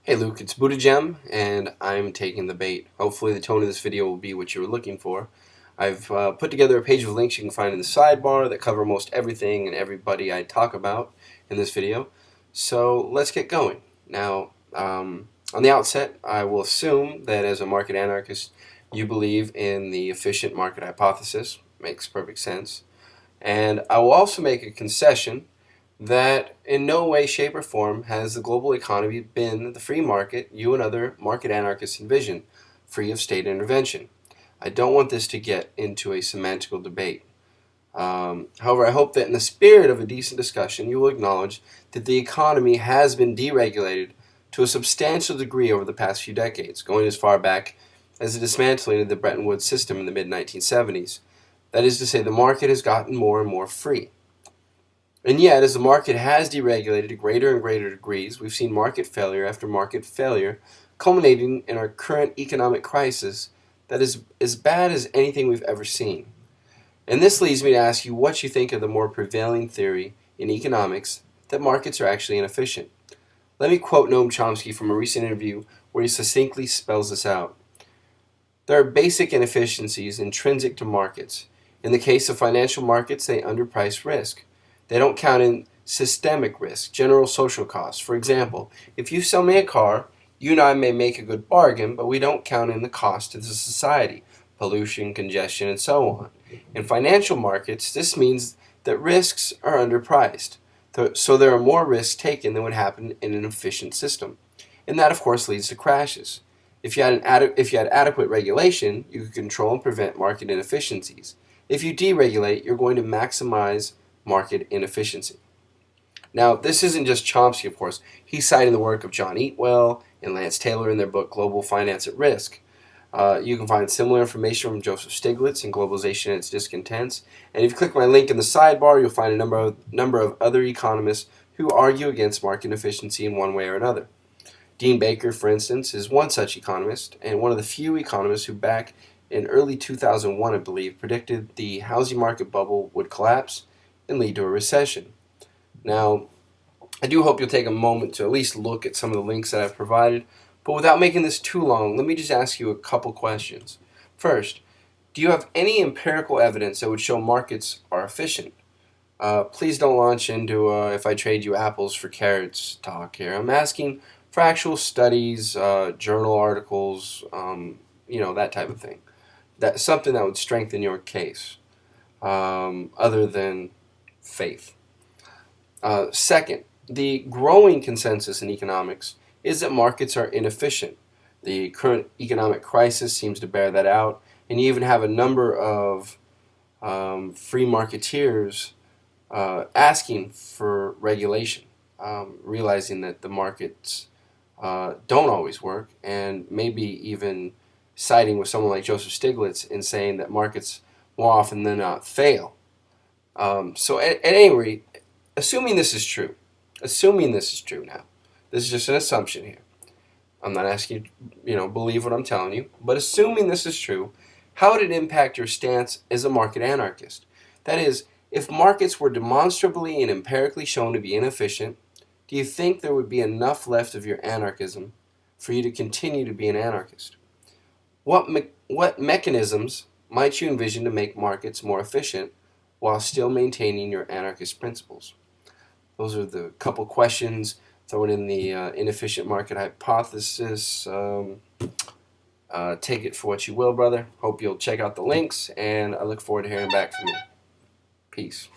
Hey Luke, it's Buddha Gem, and I'm taking the bait. Hopefully the tone of this video will be what you were looking for. I've put together a page of links you can find in the sidebar that cover most everything and everybody I talk about in this video. So let's get going. Now, on the outset, I will assume that as a market anarchist, you believe in the efficient market hypothesis. Makes perfect sense. And I will also make a concession that in no way, shape, or form has the global economy been the free market you and other market anarchists envision, free of state intervention. I don't want this to get into a semantical debate. However, I hope that in the spirit of a decent discussion, you will acknowledge that the economy has been deregulated to a substantial degree over the past few decades, going as far back as the dismantling of the Bretton Woods system in the mid-1970s. That is to say, the market has gotten more and more free. And yet, as the market has deregulated to greater and greater degrees, we've seen market failure after market failure, culminating in our current economic crisis that is as bad as anything we've ever seen. And this leads me to ask you what you think of the more prevailing theory in economics that markets are actually inefficient. Let me quote Noam Chomsky from a recent interview where he succinctly spells this out. There are basic inefficiencies intrinsic to markets. In the case of financial markets, they underprice risk. They don't count in systemic risk, general social costs. For example, if you sell me a car, you and I may make a good bargain, but we don't count in the cost to the society, pollution, congestion, and so on. In financial markets, this means that risks are underpriced. So there are more risks taken than would happen in an efficient system. And that, of course, leads to crashes. If you had adequate regulation, you could control and prevent market inefficiencies. If you deregulate, you're going to maximize market inefficiency. Now, this isn't just Chomsky, of course. He's citing the work of John Eatwell and Lance Taylor in their book Global Finance at Risk. You can find similar information from Joseph Stiglitz in Globalization and Its Discontents. And if you click my link in the sidebar, you'll find a number of other economists who argue against market efficiency in one way or another. Dean Baker, for instance, is one such economist, and one of the few economists who back in early 2001, I believe, predicted the housing market bubble would collapse and lead to a recession. Now, I do hope you'll take a moment to at least look at some of the links that I've provided, but without making this too long, let me just ask you a couple questions. First, do you have any empirical evidence that would show markets are efficient? Please don't launch into if I trade you apples for carrots talk here. I'm asking for actual studies, journal articles, that type of thing. That's something that would strengthen your case, other than faith. Second, the growing consensus in economics is that markets are inefficient. The current economic crisis seems to bear that out, and you even have a number of free marketeers asking for regulation, realizing that the markets don't always work, and maybe even siding with someone like Joseph Stiglitz in saying that markets more often than not fail. So at any rate, assuming this is true now, this is just an assumption here. I'm not asking you to believe what I'm telling you, but assuming this is true, how would it impact your stance as a market anarchist? That is, if markets were demonstrably and empirically shown to be inefficient, do you think there would be enough left of your anarchism for you to continue to be an anarchist? What mechanisms might you envision to make markets more efficient while still maintaining your anarchist principles? Those are the couple questions thrown in the inefficient market hypothesis. Take it for what you will, brother. Hope you'll check out the links, and I look forward to hearing back from you. Peace.